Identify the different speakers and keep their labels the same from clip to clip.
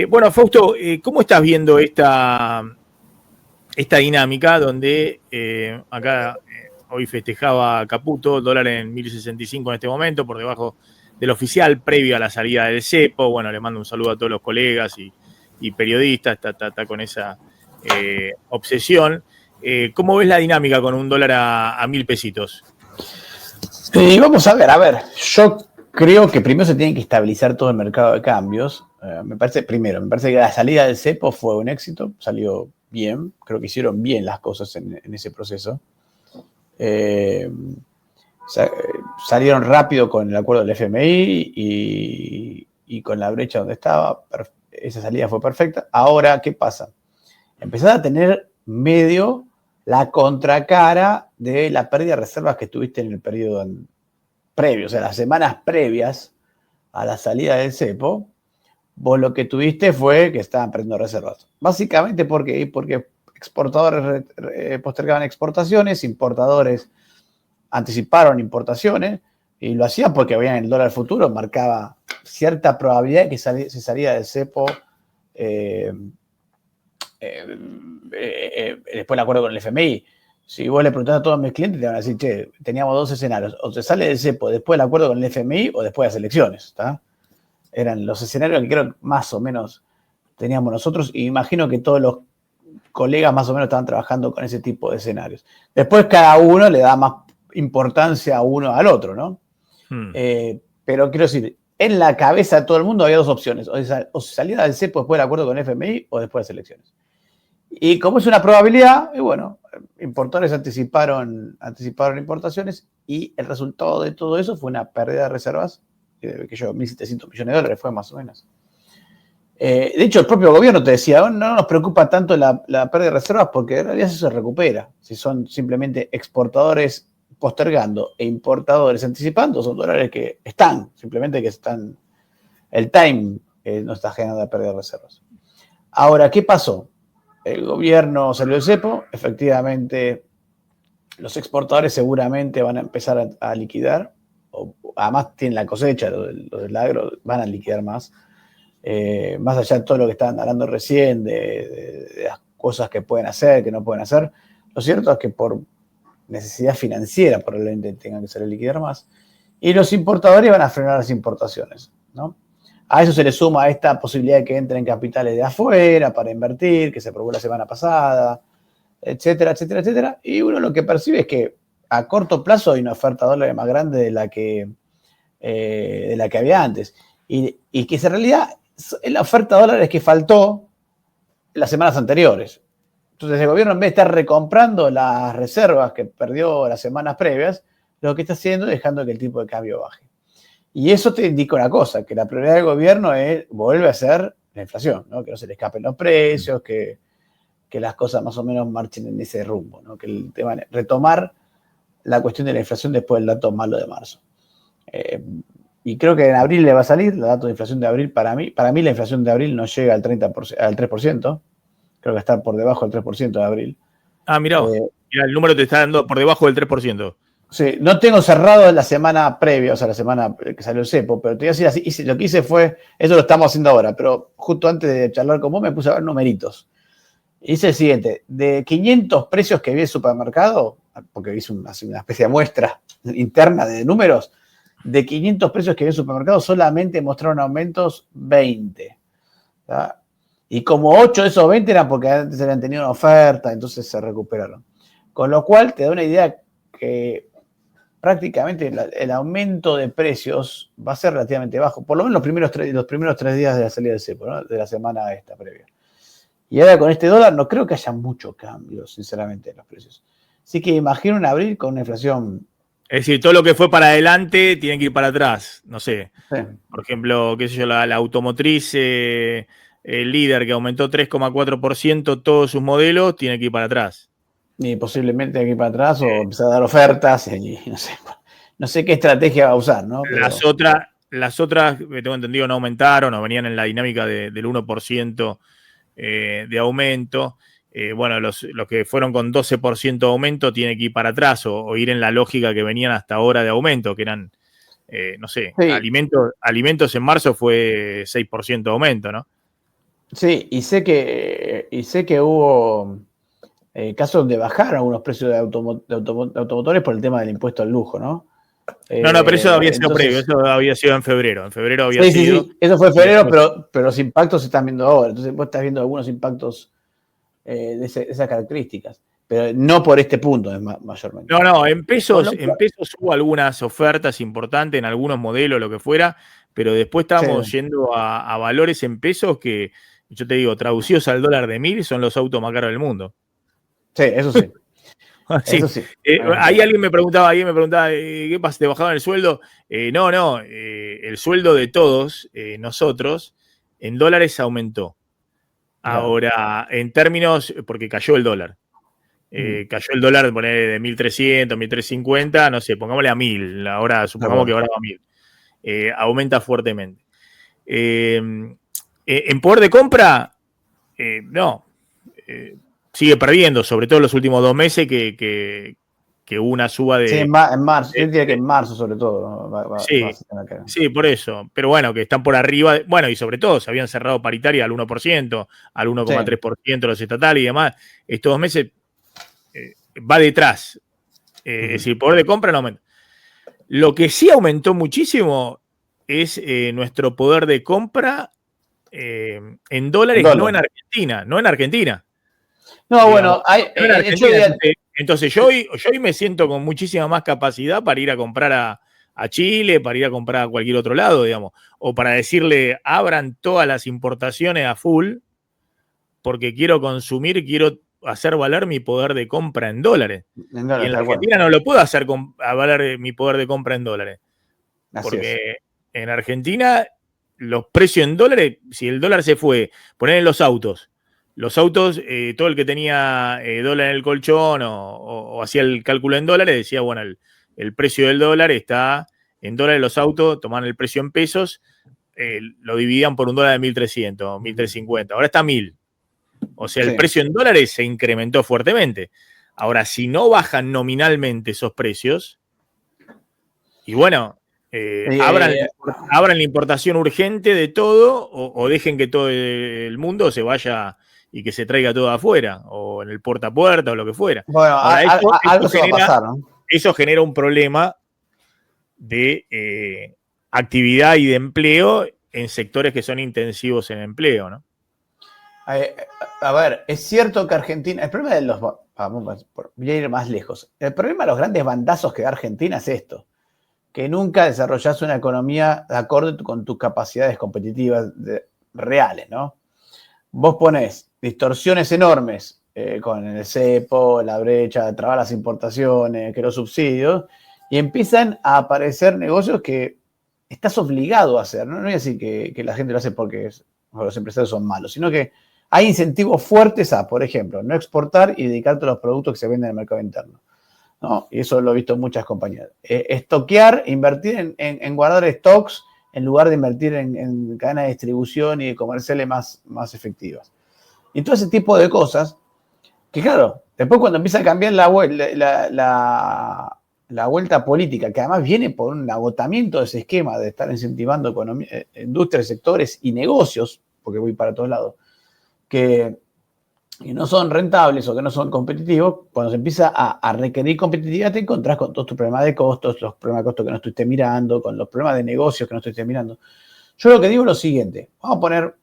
Speaker 1: Bueno, Fausto, ¿cómo estás viendo esta dinámica donde acá hoy festejaba Caputo, dólar en 1.065 en este momento, por debajo del oficial, previo a la salida del cepo? Bueno, le mando un saludo a todos los colegas y periodistas, está con esa obsesión. ¿Cómo ves la dinámica con un dólar a 1.000 pesitos?
Speaker 2: Vamos a ver, yo creo que primero se tiene que estabilizar todo el mercado de cambios. Me parece que la salida del cepo fue un éxito, salió bien, creo que hicieron bien las cosas en ese proceso. Salieron rápido con el acuerdo del FMI y con la brecha donde estaba, esa salida fue perfecta. Ahora, ¿qué pasa? Empezás a tener medio la contracara de la pérdida de reservas que tuviste en el periodo previo, o sea, las semanas previas a la salida del cepo. Vos lo que tuviste fue que estaban perdiendo reservas. Básicamente porque exportadores postergaban exportaciones, importadores anticiparon importaciones, y lo hacían porque veían el dólar futuro, marcaba cierta probabilidad de que se salía del cepo después del acuerdo con el FMI. Si vos le preguntás a todos mis clientes, te van a decir, che, teníamos dos escenarios, o se sale del cepo después del acuerdo con el FMI o después de las elecciones, ¿está? Eran los escenarios que creo que más o menos teníamos nosotros, y imagino que todos los colegas más o menos estaban trabajando con ese tipo de escenarios. Después cada uno le da más importancia a uno al otro, ¿no? Pero quiero decir, en la cabeza de todo el mundo había dos opciones, o se salía del cepo después del acuerdo con el FMI o después de las elecciones. Y como es una probabilidad, y bueno, importadores anticiparon importaciones, y el resultado de todo eso fue una pérdida de reservas, que yo, 1.700 millones de dólares fue más o menos. De hecho, el propio gobierno te decía, no nos preocupa tanto la pérdida de reservas porque en realidad eso se recupera. Si son simplemente exportadores postergando e importadores anticipando, son dólares que están, simplemente que están, el time no está generando la pérdida de reservas. Ahora, ¿qué pasó? El gobierno salió del cepo, efectivamente los exportadores seguramente van a empezar a liquidar, además tienen la cosecha, los del agro van a liquidar más. Más allá de todo lo que estaban hablando recién, de las cosas que pueden hacer, que no pueden hacer, lo cierto es que por necesidad financiera probablemente tengan que salir a liquidar más, y los importadores van a frenar las importaciones, ¿no? A eso se le suma esta posibilidad de que entren capitales de afuera para invertir, que se aprobó la semana pasada, etcétera, etcétera, etcétera, y uno lo que percibe es que a corto plazo hay una oferta de dólares más grande de la que había antes, y que en realidad la oferta de dólares que faltó en las semanas anteriores. Entonces el gobierno, en vez de estar recomprando las reservas que perdió las semanas previas, lo que está haciendo es dejando que el tipo de cambio baje. Y eso te indica una cosa, que la prioridad del gobierno vuelve a ser la inflación, ¿no? Que no se le escapen los precios, que las cosas más o menos marchen en ese rumbo, ¿no? Que el tema es retomar la cuestión de la inflación después del dato malo de marzo. Y creo que en abril le va a salir el dato de inflación de abril. Para mí la inflación de abril no llega al 3%. Creo que está por debajo del 3% de abril.
Speaker 1: Mirá, el número te está dando por debajo del 3%.
Speaker 2: Sí, no tengo cerrado la semana previa, o sea, la semana que salió el cepo, pero te voy a decir así, lo que hice fue, eso lo estamos haciendo ahora, pero justo antes de charlar con vos me puse a ver numeritos. Hice el siguiente, de 500 precios que vi en el supermercado, porque hice una especie de muestra interna de números, de 500 precios que vi en el supermercado solamente mostraron aumentos 20. ¿Tá? Y como 8 de esos 20 eran porque antes habían tenido una oferta, entonces se recuperaron. Con lo cual te da una idea que prácticamente el aumento de precios va a ser relativamente bajo, por lo menos los primeros 3 días de la salida del cepo, ¿no? De la semana esta previa. Y ahora con este dólar no creo que haya mucho cambio, sinceramente, en los precios. Así que imagino en abril con una inflación.
Speaker 1: Es decir, todo lo que fue para adelante tiene que ir para atrás. No sé.
Speaker 2: Sí.
Speaker 1: Por ejemplo, qué sé yo, la automotriz el líder que aumentó 3,4% todos sus modelos, tiene que ir para atrás.
Speaker 2: Y posiblemente aquí para atrás, o empezar a dar ofertas, y no sé qué estrategia va a usar, ¿no? Pero
Speaker 1: las otras, tengo entendido, no aumentaron o venían en la dinámica del 1% de aumento. Bueno, los que fueron con 12% de aumento tienen que ir para atrás o ir en la lógica que venían hasta ahora de aumento, que eran, no sé,
Speaker 2: sí.
Speaker 1: alimentos en marzo fue 6% de aumento, ¿no?
Speaker 2: Sí, y sé que hubo casos donde bajaron algunos precios de automotores por el tema del impuesto al lujo, ¿no?
Speaker 1: No, pero eso había sido previo,
Speaker 2: Entonces,
Speaker 1: eso había sido en febrero. En febrero había
Speaker 2: sí, sí,
Speaker 1: sido.
Speaker 2: sí, eso fue en
Speaker 1: Y
Speaker 2: febrero,
Speaker 1: después,
Speaker 2: pero los impactos se están viendo ahora. Entonces vos estás viendo algunos impactos de esas características, pero no por este punto mayormente.
Speaker 1: no,
Speaker 2: Con lo
Speaker 1: en
Speaker 2: cual,
Speaker 1: pesos hubo algunas ofertas importantes en algunos modelos, lo que fuera, pero después
Speaker 2: sí,
Speaker 1: estábamos yendo a valores en pesos que, yo te digo, traducidos al dólar de 1000, son los autos más caros del mundo.
Speaker 2: sí, eso sí, eso
Speaker 1: Sí.
Speaker 2: sí.
Speaker 1: Ahí alguien me preguntaba, ¿qué pasa? ¿Te bajaban el sueldo? No, el sueldo de todos nosotros en dólares aumentó.
Speaker 2: Claro.
Speaker 1: Ahora, en términos, porque cayó el dólar.
Speaker 2: Mm,
Speaker 1: Cayó el dólar de 1.300, 1.350, no sé, pongámosle a 1.000. Ahora,
Speaker 2: de
Speaker 1: supongamos que
Speaker 2: acuerdo.
Speaker 1: ahora va a 1.000. Aumenta fuertemente. Eh, en poder de compra, no. Sigue perdiendo, sobre todo en los últimos 2 meses que hubo una suba
Speaker 2: Sí, en
Speaker 1: de,
Speaker 2: marzo, yo diría que
Speaker 1: de,
Speaker 2: en marzo sobre todo, ¿no? Va a
Speaker 1: sí,
Speaker 2: tener que...
Speaker 1: sí, por eso. Pero bueno, que están por arriba. Bueno, y sobre todo se habían cerrado paritaria al 1%, al
Speaker 2: Sí.
Speaker 1: 1,3% los estatales y demás. Estos 2 meses va detrás. Es decir, poder de compra no aumenta. Lo que sí aumentó muchísimo es nuestro poder de compra en
Speaker 2: En
Speaker 1: dólares, no
Speaker 2: dólar.
Speaker 1: en Argentina, no en Argentina,
Speaker 2: No,
Speaker 1: digamos,
Speaker 2: bueno, hay,
Speaker 1: no en
Speaker 2: yo
Speaker 1: Argentina.
Speaker 2: diría,
Speaker 1: Entonces yo hoy me siento con muchísima más capacidad para ir a comprar a Chile, para ir a comprar a cualquier otro lado, digamos, o para decirle, abran todas las importaciones a full, porque quiero consumir, quiero hacer valer mi poder de compra en dólares.
Speaker 2: en
Speaker 1: Y
Speaker 2: dólar,
Speaker 1: en la
Speaker 2: tal cual.
Speaker 1: Argentina no lo puedo hacer a valer mi poder de compra en dólares.
Speaker 2: Así es.
Speaker 1: Porque en Argentina los precios en dólares, si el dólar se fue, poner en los autos, todo el que tenía dólar en el colchón o hacía el cálculo en dólares, decía, bueno, el precio del dólar está en dólares los autos, toman el precio en pesos, lo dividían por un dólar de 1.300, 1.350, ahora está 1.000. O sea, el
Speaker 2: Sí.
Speaker 1: precio en dólares se incrementó fuertemente. Ahora, si no bajan nominalmente esos precios, y bueno,
Speaker 2: Eh,
Speaker 1: abran la importación urgente de todo o dejen que todo el mundo se vaya y que se traiga todo afuera, o en el puerta a puerta o lo que fuera.
Speaker 2: bueno,
Speaker 1: Ahora,
Speaker 2: algo se va a pasar, ¿no?
Speaker 1: eso genera un problema de actividad y de empleo en sectores que son intensivos en empleo, ¿no?
Speaker 2: Eh, a ver, es cierto que Argentina, el problema de los, voy a ir más lejos, el problema de los grandes bandazos que da Argentina es esto, que nunca desarrollás una economía de acorde con tus capacidades competitivas reales, ¿no? Vos ponés distorsiones enormes con el cepo, la brecha, trabar las importaciones, que los subsidios, y empiezan a aparecer negocios que estás obligado a hacer. No voy a decir que la gente lo hace porque los empresarios son malos, sino que hay incentivos fuertes a, por ejemplo, no exportar y dedicarte a los productos que se venden en el mercado interno, ¿no? Y eso lo he visto en muchas compañías. Estoquear, invertir en guardar stocks en lugar de invertir en cadenas de distribución y comerciales más efectivas. Y todo ese tipo de cosas, que claro, después cuando empieza a cambiar la vuelta política, que además viene por un agotamiento de ese esquema de estar incentivando industrias, sectores y negocios, porque voy para todos lados, que no son rentables o que no son competitivos, cuando se empieza a requerir competitividad te encontrás con todos tus problemas de costos, los problemas de costos que no estuviste mirando, con los problemas de negocios que no estuviste mirando. Yo lo que digo es lo siguiente, vamos a poner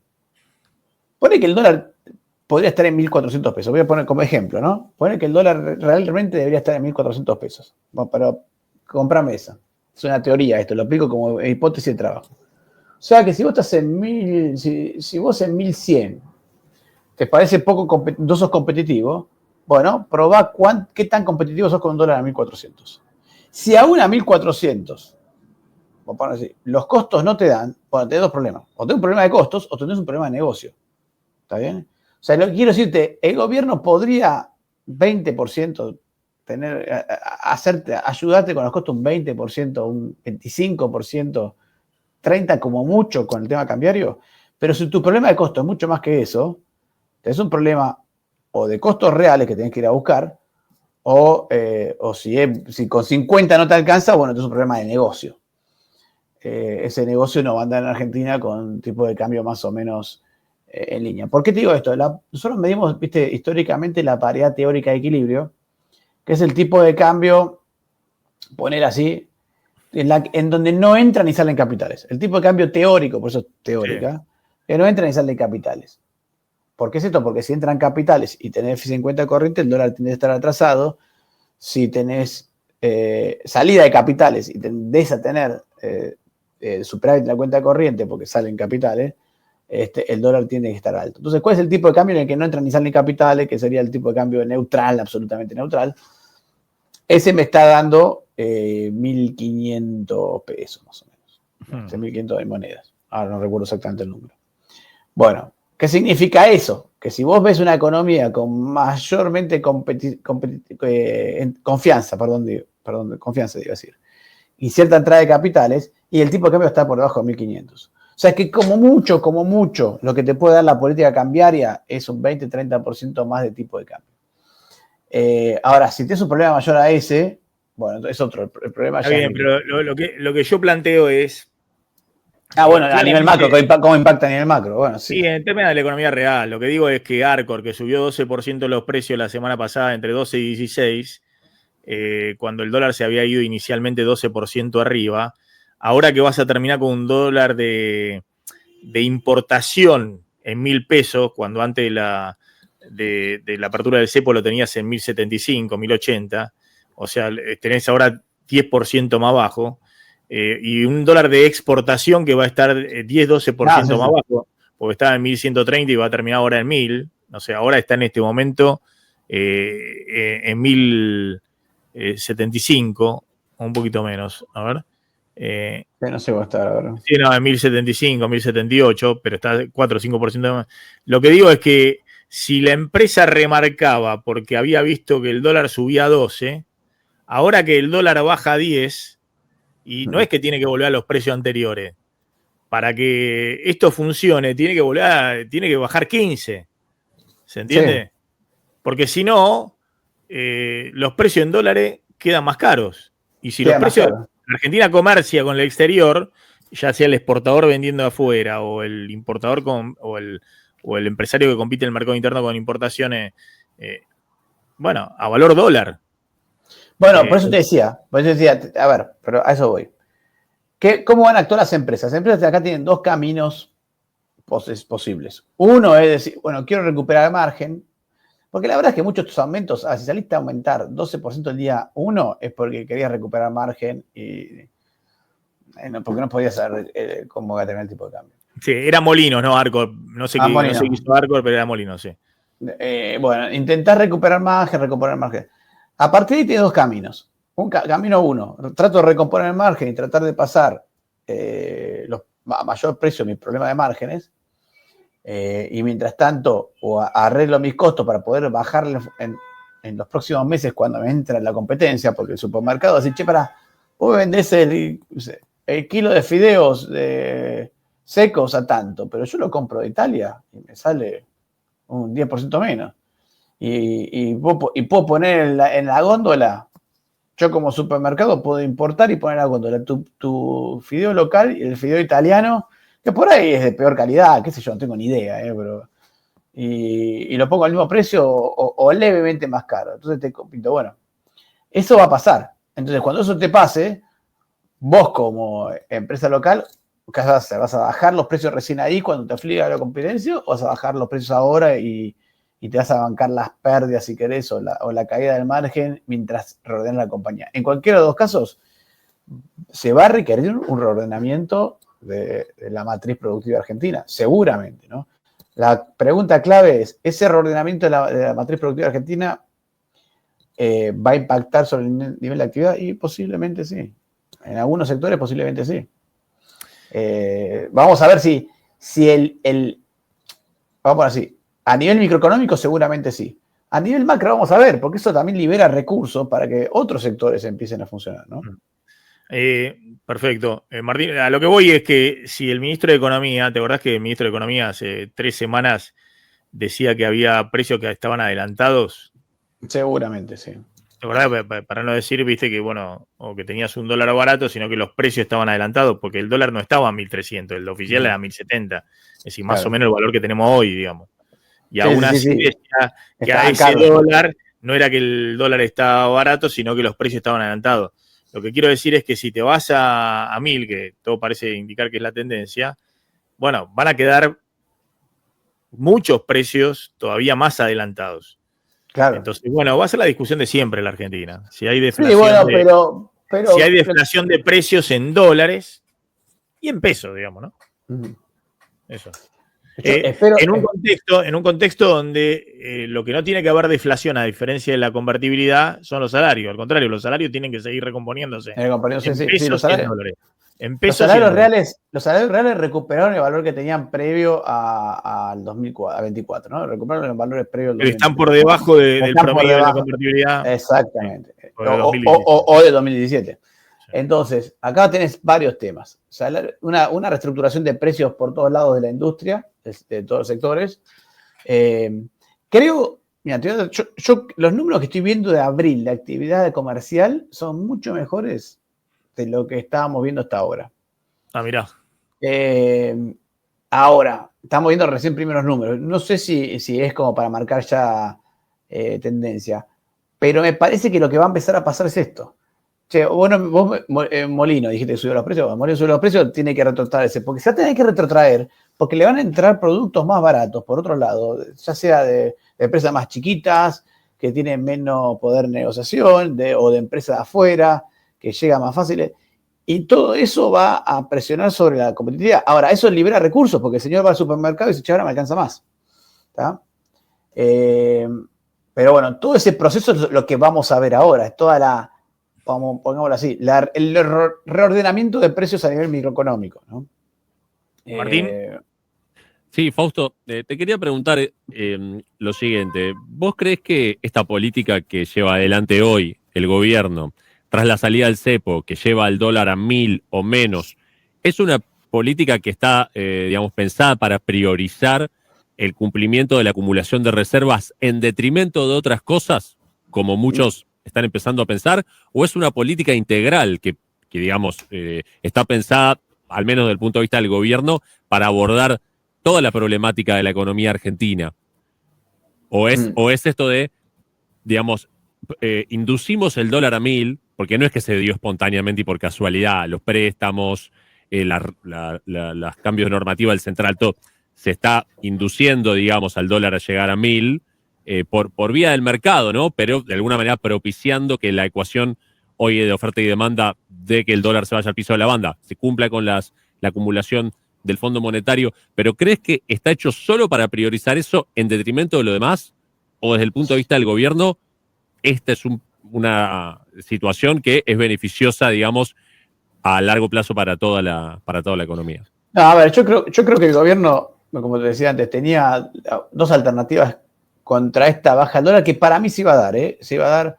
Speaker 2: que el dólar podría estar en 1.400 pesos, voy a poner como ejemplo, ¿no? Poner que el dólar realmente debería estar en 1.400 pesos, bueno, pero comprame esa. Es una teoría esto, lo aplico como hipótesis de trabajo. O sea que si vos estás en 1.000, si vos en 1.100 te parece poco, no sos competitivo, bueno, probá qué tan competitivo sos con un dólar a 1.400. Si aún a 1.400, vamos a poner así, los costos no te dan, bueno, tenés dos problemas. O tenés un problema de costos o tenés un problema de negocio. ¿Está bien? O sea, quiero decirte, el gobierno podría 20% ayudarte con los costos un 20%, un 25%, 30% como mucho con el tema cambiario, pero si tu problema de costo es mucho más que eso, tenés un problema o de costos reales que tenés que ir a buscar, o si con 50 no te alcanza, bueno, tenés un problema de negocio. Ese negocio no va a andar en Argentina con un tipo de cambio más o menos en línea. ¿Por qué te digo esto? Nosotros medimos, viste, históricamente la paridad teórica de equilibrio, que es el tipo de cambio, poner así, en donde no entran ni salen capitales. El tipo de cambio teórico, por eso es teórica, sí, que no entran ni salen capitales. ¿Por qué es esto? Porque si entran capitales y tenés déficit en cuenta corriente, el dólar tiende a estar atrasado. Si tenés salida de capitales y tendés a tener superávit en la cuenta corriente porque salen capitales, el dólar tiene que estar alto. Entonces, ¿cuál es el tipo de cambio en el que no entran ni salen capitales? Que sería el tipo de cambio neutral, absolutamente neutral. Ese me está dando 1.500 pesos, más o menos. 1.500 de monedas. Ahora no recuerdo exactamente el número. Bueno, ¿qué significa eso? Que si vos ves una economía con mayormente confianza, confianza, digo decir, y cierta entrada de capitales, y el tipo de cambio está por debajo de 1.500. O sea que como mucho, lo que te puede dar la política cambiaria es un 20-30% más de tipo de cambio. Ahora, si tienes un problema mayor a ese, bueno, es otro. El problema
Speaker 1: está
Speaker 2: ya
Speaker 1: bien, pero lo que yo planteo es...
Speaker 2: bueno, a nivel macro, ¿cómo impacta a nivel macro? Bueno, sí.
Speaker 1: Sí, en términos de la economía real, lo que digo es que Arcor, que subió 12% los precios la semana pasada, entre 12 y 16, cuando el dólar se había ido inicialmente 12% arriba, ahora que vas a terminar con un dólar de importación en 1.000 pesos, cuando antes de la apertura del cepo lo tenías en 1.075, 1.080, o sea, tenés ahora 10% más bajo, y un dólar de exportación que va a estar 10-12% más bajo, porque estaba en 1.130 y va a terminar ahora en 1.000, o sea, ahora está en este momento en 1.075, un poquito menos, a ver.
Speaker 2: No sé cómo está ahora.
Speaker 1: Sí, no, en 1.075, 1.078, pero está 4 o 5% más. Lo que digo es que si la empresa remarcaba porque había visto que el dólar subía a 12, ahora que el dólar baja a 10, y no es que tiene que volver a los precios anteriores, para que esto funcione tiene que bajar 15, ¿se entiende? Sí. Porque si no, los precios en dólares quedan más caros. Y si los precios... Argentina comercia con el exterior, ya sea el exportador vendiendo afuera o el importador o el empresario que compite en el mercado interno con importaciones, bueno, a valor dólar.
Speaker 2: Bueno, por eso te decía, a ver, pero a eso voy. ¿Cómo van a actuar las empresas? Las empresas de acá tienen dos caminos posibles. Uno es decir, bueno, quiero recuperar margen, porque la verdad es que muchos de estos aumentos, si saliste a aumentar 12% el día 1, es porque querías recuperar margen y porque no podías saber cómo va a tener el tipo de cambio.
Speaker 1: Sí, era Molinos, no Arcor. No sé qué hizo Arcor, pero era Molinos, sí.
Speaker 2: Bueno, intentar recuperar margen. A partir de ahí tienes dos caminos. Camino 1, trato de recomponer el margen y tratar de pasar a mayor precio mi problema de márgenes. Y mientras tanto, o arreglo mis costos para poder bajarle en los próximos meses cuando me entra en la competencia, porque el supermercado dice, che, vos vendés el kilo de fideos secos a tanto, pero yo lo compro de Italia y me sale un 10% menos. Y puedo poner en la góndola, yo como supermercado puedo importar y poner en la góndola tu fideo local y el fideo italiano, que por ahí es de peor calidad, qué sé yo, no tengo ni idea, pero y lo pongo al mismo precio o levemente más caro. Entonces te compito, bueno, eso va a pasar. Entonces cuando eso te pase, vos como empresa local, ¿qué vas a hacer? ¿Vas a bajar los precios recién ahí cuando te afliga la competencia o vas a bajar los precios ahora y te vas a bancar las pérdidas, si querés, o la caída del margen mientras reordena la compañía? En cualquiera de los dos casos, se va a requerir un reordenamiento de la matriz productiva argentina, seguramente, ¿no? La pregunta clave es, ¿ese reordenamiento de la matriz productiva argentina va a impactar sobre el nivel de actividad? Y posiblemente sí. En algunos sectores posiblemente sí. Vamos a ver si vamos así, a nivel microeconómico seguramente sí. A nivel macro vamos a ver, porque eso también libera recursos para que otros sectores empiecen a funcionar, ¿no?
Speaker 1: Perfecto. Martín, a lo que voy es que si el ministro de Economía, ¿te acordás que el ministro de Economía hace 3 semanas decía que había precios que estaban adelantados?
Speaker 2: Seguramente, sí.
Speaker 1: La verdad, para no decir, viste, que bueno, o que tenías un dólar barato, sino que los precios estaban adelantados, porque el dólar no estaba a 1.300, el oficial era a 1.070. Es decir, más o
Speaker 2: Claro.
Speaker 1: menos el valor que tenemos hoy, digamos. Y
Speaker 2: Sí,
Speaker 1: aún
Speaker 2: sí, sí,
Speaker 1: así
Speaker 2: sí.
Speaker 1: decía que a
Speaker 2: Estaban
Speaker 1: ese
Speaker 2: caros.
Speaker 1: dólar no era que el dólar estaba barato, sino que los precios estaban adelantados. Lo que quiero decir es que si te vas a 1.000, que todo parece indicar que es la tendencia, bueno, van a quedar muchos precios todavía más adelantados.
Speaker 2: Claro.
Speaker 1: Entonces, bueno, va a ser la discusión de siempre en la Argentina. Si hay
Speaker 2: Sí,
Speaker 1: deflación
Speaker 2: bueno,
Speaker 1: de, si hay
Speaker 2: pero
Speaker 1: deflación de precios en dólares y en pesos, digamos, ¿no?
Speaker 2: Ujú.
Speaker 1: Eso.
Speaker 2: Yo espero.
Speaker 1: En un contexto donde lo que no tiene que haber deflación, a diferencia de la convertibilidad, son los salarios. Al contrario, los salarios tienen que seguir recomponiéndose
Speaker 2: Compañero, sí,
Speaker 1: en
Speaker 2: sí, sí,
Speaker 1: pesos y en dólares. En
Speaker 2: los
Speaker 1: pesos y en
Speaker 2: salarios
Speaker 1: dólares.
Speaker 2: reales, recuperaron el valor que tenían previo al 2004, a 24, ¿no? Recuperaron los valores previos al
Speaker 1: Pero están
Speaker 2: 2024.
Speaker 1: por debajo del
Speaker 2: Están por
Speaker 1: promedio de la
Speaker 2: debajo.
Speaker 1: convertibilidad.
Speaker 2: Exactamente.
Speaker 1: O de 2017.
Speaker 2: O de 2017.
Speaker 1: Sí.
Speaker 2: Entonces, acá tenés varios temas. Una reestructuración de precios por todos lados de la industria, de todos los sectores. Creo, mira, yo los números que estoy viendo de abril de actividad comercial son mucho mejores de lo que estábamos viendo hasta ahora.
Speaker 1: Ah, mirá.
Speaker 2: Ahora, estamos viendo recién primeros números. No sé si es como para marcar ya tendencia, pero me parece que lo que va a empezar a pasar es esto. Che, bueno, vos, Molino, dijiste que subió los precios. Bueno, Molino subió los precios, tiene que retrotraerse, porque se va a tener que retrotraer, porque le van a entrar productos más baratos, por otro lado, ya sea de empresas más chiquitas, que tienen menos poder de negociación, o de empresas de afuera, que llegan más fáciles. Y todo eso va a presionar sobre la competitividad. Ahora, eso libera recursos, porque el señor va al supermercado y dice, che, ahora me alcanza más. ¿Está? Pero bueno, todo ese proceso es lo que vamos a ver ahora, es toda la, pongámoslo así, el reordenamiento de precios a nivel microeconómico, ¿no?
Speaker 1: Martín.
Speaker 3: Sí, Fausto, te quería preguntar lo siguiente. ¿Vos crees que esta política que lleva adelante hoy el gobierno, tras la salida del cepo, que lleva al dólar a 1.000 o menos, es una política que está, digamos, pensada para priorizar el cumplimiento de la acumulación de reservas en detrimento de otras cosas, como muchos están empezando a pensar, o es una política integral que digamos, está pensada, al menos desde el punto de vista del gobierno, para abordar toda la problemática de la economía argentina? ¿O es esto de, digamos, inducimos el dólar a 1.000, porque no es que se dio espontáneamente y por casualidad, los préstamos, los cambios de normativa del central, todo, se está induciendo, digamos, al dólar a llegar a 1.000 por vía del mercado, ¿no? Pero de alguna manera propiciando que la ecuación hoy de oferta y demanda de que el dólar se vaya al piso de la banda, se cumpla con la acumulación del Fondo Monetario, pero ¿crees que está hecho solo para priorizar eso en detrimento de lo demás? ¿O desde el punto de vista del gobierno, esta es una situación que es beneficiosa, digamos, a largo plazo para toda la economía?
Speaker 2: No, a ver, yo creo que el gobierno, como te decía antes, tenía dos alternativas contra esta baja del dólar que para mí se iba a dar, se iba a dar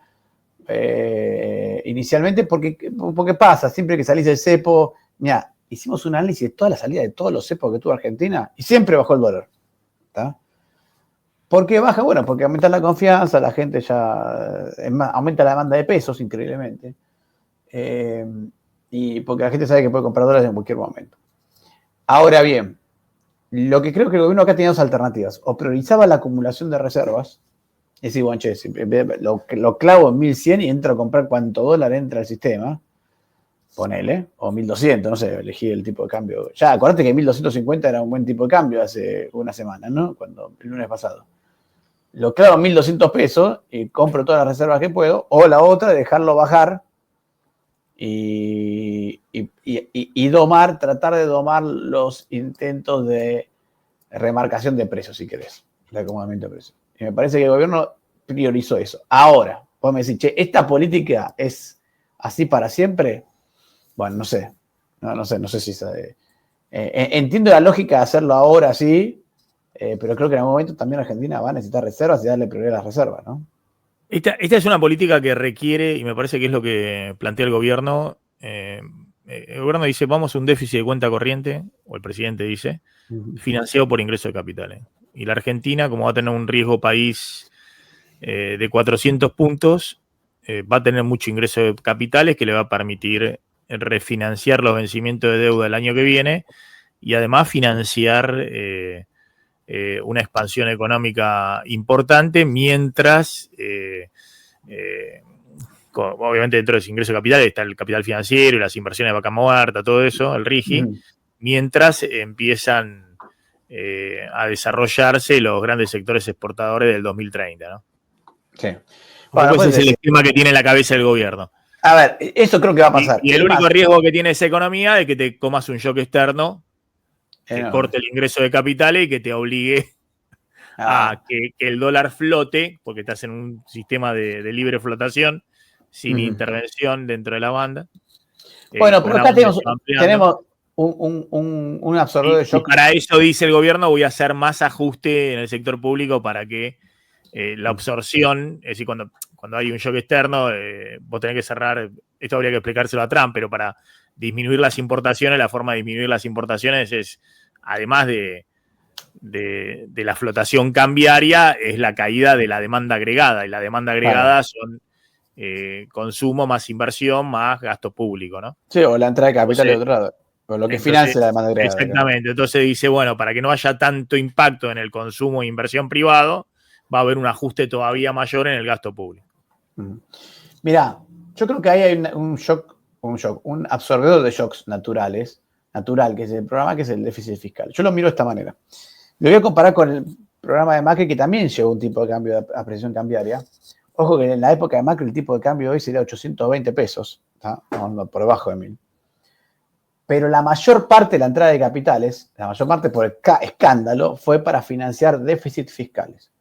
Speaker 2: inicialmente porque pasa, siempre que salís del cepo, mira, hicimos un análisis de toda la salida de todos los cepos que tuvo Argentina y siempre bajó el dólar. ¿Está? ¿Por qué baja? Bueno, porque aumenta la confianza, la gente ya aumenta la demanda de pesos increíblemente. Y porque la gente sabe que puede comprar dólares en cualquier momento. Ahora bien, lo que creo que el gobierno acá tenía dos alternativas. O priorizaba la acumulación de reservas, es decir, bueno, che, lo clavo en 1.100 y entro a comprar cuánto dólar entra al sistema, ponele, o 1.200, no sé, elegí el tipo de cambio. Ya, acordate que 1.250 era un buen tipo de cambio hace una semana, ¿no? El lunes pasado. Lo clavo en 1.200 pesos y compro todas las reservas que puedo, o la otra, dejarlo bajar y tratar de domar los intentos de remarcación de precios, si querés, de acomodamiento de precios. Y me parece que el gobierno priorizó eso. Ahora, vos me decís, che, ¿esta política es así para siempre? Bueno, no sé. No sé si entiendo la lógica de hacerlo ahora sí, pero creo que en algún momento también Argentina va a necesitar reservas y darle prioridad a las reservas, ¿no?
Speaker 1: Esta es una política que requiere, y me parece que es lo que plantea el gobierno. El gobierno dice, vamos a un déficit de cuenta corriente, o el presidente dice, financiado por ingreso de capitales. Y la Argentina, como va a tener un riesgo país de 400 puntos, va a tener mucho ingreso de capitales que le va a permitir refinanciar los vencimientos de deuda el año que viene y además financiar una expansión económica importante mientras, obviamente dentro de ese ingreso de capital está el capital financiero y las inversiones de vaca muerta, todo eso, el RIGI, mientras empiezan a desarrollarse los grandes sectores exportadores del 2030, ¿no?
Speaker 2: Sí.
Speaker 1: Bueno, ese es el esquema que tiene en la cabeza el gobierno.
Speaker 2: A ver, eso creo que va a pasar.
Speaker 1: Y el único riesgo que tiene esa economía es que te comas un shock externo, que corte el ingreso de capitales y que te obligue a que el dólar flote, porque estás en un sistema de libre flotación, sin intervención dentro de la banda.
Speaker 2: Bueno, pero acá tenemos un absorbedor de shock.
Speaker 1: Y para eso dice el gobierno, voy a hacer más ajuste en el sector público para que la absorción, es decir, cuando hay un shock externo, vos tenés que cerrar, esto habría que explicárselo a Trump, pero para disminuir las importaciones, la forma de disminuir las importaciones es, además de la flotación cambiaria, es la caída de la demanda agregada, y la demanda agregada son consumo más inversión más gasto público, ¿no?
Speaker 2: Sí, o la entrada de capital de otro lado, o lo que financia la demanda agregada.
Speaker 1: Exactamente, entonces dice, bueno, para que no haya tanto impacto en el consumo e inversión privado, va a haber un ajuste todavía mayor en el gasto público.
Speaker 2: Mirá, yo creo que ahí hay un absorbedor de shocks natural, que es el programa, que es el déficit fiscal. Yo lo miro de esta manera. Lo voy a comparar con el programa de Macri, que también llevó un tipo de cambio de apreciación cambiaria. Ojo que en la época de Macri el tipo de cambio hoy sería 820 pesos, ¿tá? No, por debajo de 1000. Pero la mayor parte de la entrada de capitales, la mayor parte por el escándalo, fue para financiar déficits fiscales.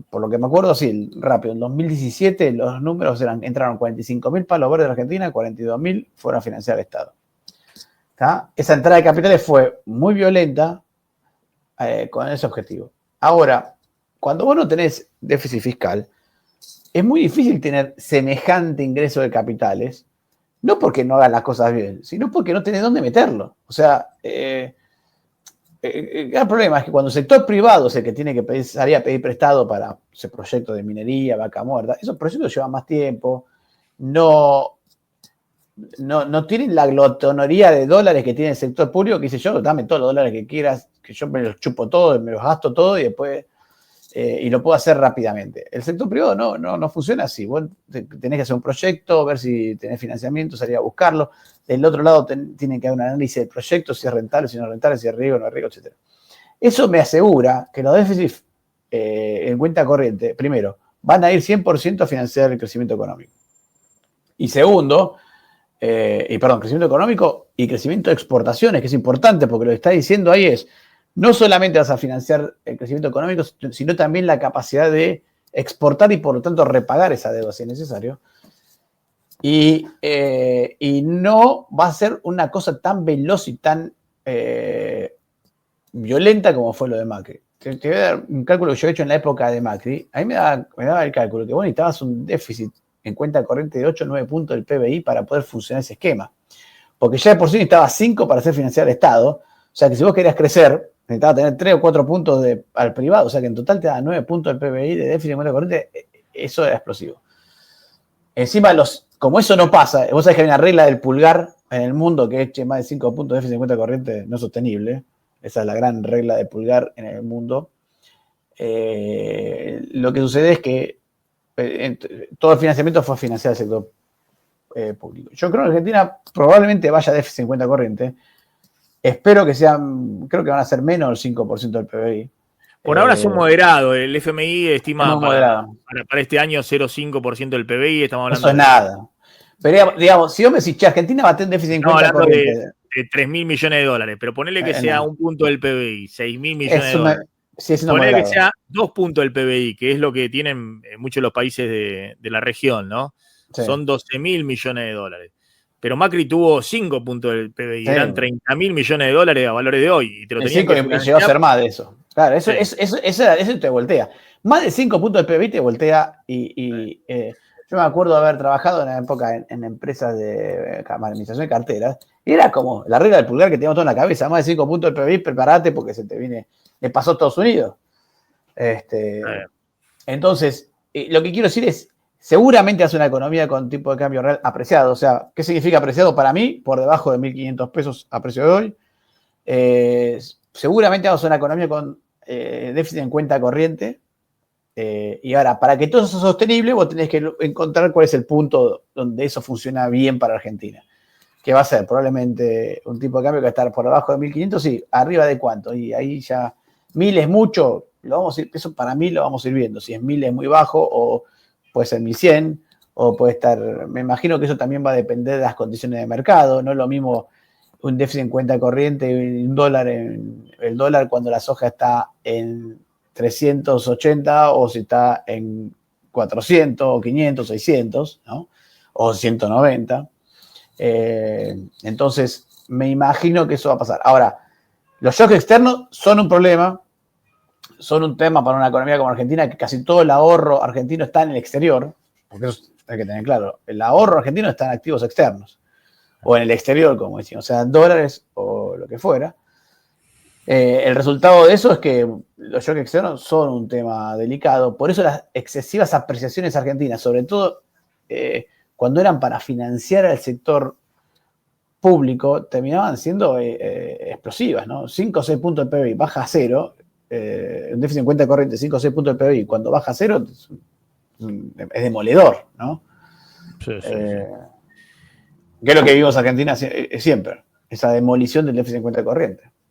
Speaker 2: Por lo que me acuerdo, sí, rápido, en 2017 los números entraron 45.000 palos verdes de Argentina, 42.000 fueron a financiar el Estado. ¿Tá? Esa entrada de capitales fue muy violenta con ese objetivo. Ahora, cuando vos no tenés déficit fiscal, es muy difícil tener semejante ingreso de capitales, no porque no hagan las cosas bien, sino porque no tenés dónde meterlo. O sea, el gran problema es que cuando el sector privado es el que tiene que salir a pedir prestado para ese proyecto de minería, vaca muerta, esos proyectos llevan más tiempo, no tienen la glotonería de dólares que tiene el sector público, que dice yo, dame todos los dólares que quieras, que yo me los chupo todos, me los gasto todo y después y lo puedo hacer rápidamente. El sector privado no funciona así. Vos tenés que hacer un proyecto, ver si tenés financiamiento, salir a buscarlo. Del otro lado tienen que haber un análisis del proyecto, si es rentable, si no es rentable, si es riesgo, no es riesgo, etc. Eso me asegura que los déficits en cuenta corriente, primero, van a ir 100% a financiar el crecimiento económico. Y segundo, crecimiento económico y crecimiento de exportaciones, que es importante, porque lo que está diciendo ahí es, no solamente vas a financiar el crecimiento económico, sino también la capacidad de exportar y por lo tanto repagar esa deuda si es necesario. Y no va a ser una cosa tan veloz y tan violenta como fue lo de Macri. Te voy a dar un cálculo que yo he hecho en la época de Macri. A mí me daba el cálculo que vos necesitabas un déficit en cuenta corriente de 8 o 9 puntos del PBI para poder funcionar ese esquema. Porque ya de por sí necesitabas 5 para hacer financiar el Estado. O sea que si vos querías crecer, necesitabas tener 3 o 4 puntos al privado. O sea que en total te da 9 puntos del PBI de déficit en cuenta corriente. Eso era explosivo. Encima, como eso no pasa, vos sabés que hay una regla del pulgar en el mundo que es más de 5 puntos de déficit en cuenta corriente no sostenible. Esa es la gran regla de pulgar en el mundo. Lo que sucede es que todo el financiamiento fue financiado al sector público. Yo creo que Argentina probablemente vaya a déficit en cuenta corriente. Espero que creo que van a ser menos del 5% del PBI.
Speaker 1: Por ahora son moderados. El FMI estima
Speaker 2: para
Speaker 1: este año 0,5% del PBI. Estamos hablando
Speaker 2: eso es nada. Pero digamos, si vos me decís, che, Argentina va a tener déficit en cuenta corriente.
Speaker 1: De 3.000 millones de dólares, pero ponele que sea un punto del PBI, 6.000 millones de dólares. Ponele que sea 2 puntos del PBI, que es lo que tienen muchos de los países de la región, ¿no? Sí. Son 12.000 millones de dólares. Pero Macri tuvo 5 puntos del PBI, eran 30.000 millones de dólares a valores de hoy. Y te lo tenían que
Speaker 2: llegó a ser más de eso. Claro, eso te voltea. Más de 5 puntos del PBI te voltea yo me acuerdo de haber trabajado en la época en empresas de administración de carteras, y era como la regla del pulgar que teníamos todo en la cabeza, más de 5 puntos del PBI, prepárate porque se te viene, le pasó a Estados Unidos. Entonces, lo que quiero decir es, seguramente hace una economía con tipo de cambio real apreciado. O sea, ¿qué significa apreciado para mí? Por debajo de 1.500 pesos a precio de hoy. Seguramente vamos a una economía con déficit en cuenta corriente. Y ahora, para que todo eso sea sostenible, vos tenés que encontrar cuál es el punto donde eso funciona bien para Argentina. Que va a ser probablemente un tipo de cambio que va a estar por debajo de 1.500, sí, arriba de cuánto. Y ahí ya 1.000 es mucho, eso para mí lo vamos a ir viendo. Si es 1.000 es muy bajo, o puede ser 1.100, o puede estar, me imagino que eso también va a depender de las condiciones de mercado. No es lo mismo un déficit en cuenta corriente y un dólar, el dólar cuando la soja está en 380 o si está en 400 o 500, 600, ¿no? O 190. Entonces, me imagino que eso va a pasar. Ahora, los shocks externos son un problema, son un tema para una economía como Argentina, que casi todo el ahorro argentino está en el exterior, porque eso hay que tener claro. El ahorro argentino está en activos externos, o en el exterior, como decimos, o sea, en dólares o lo que fuera. El resultado de eso es que los shocks externos son un tema delicado. Por eso las excesivas apreciaciones argentinas, sobre todo cuando eran para financiar al sector público, terminaban siendo explosivas, ¿no? 5 o 6 puntos del PBI baja a cero, un déficit en cuenta corriente 5 o 6 puntos del PBI, cuando baja a cero es demoledor, ¿no?
Speaker 1: Sí.
Speaker 2: Que es lo que vivimos en Argentina siempre, esa demolición del déficit en cuenta corriente.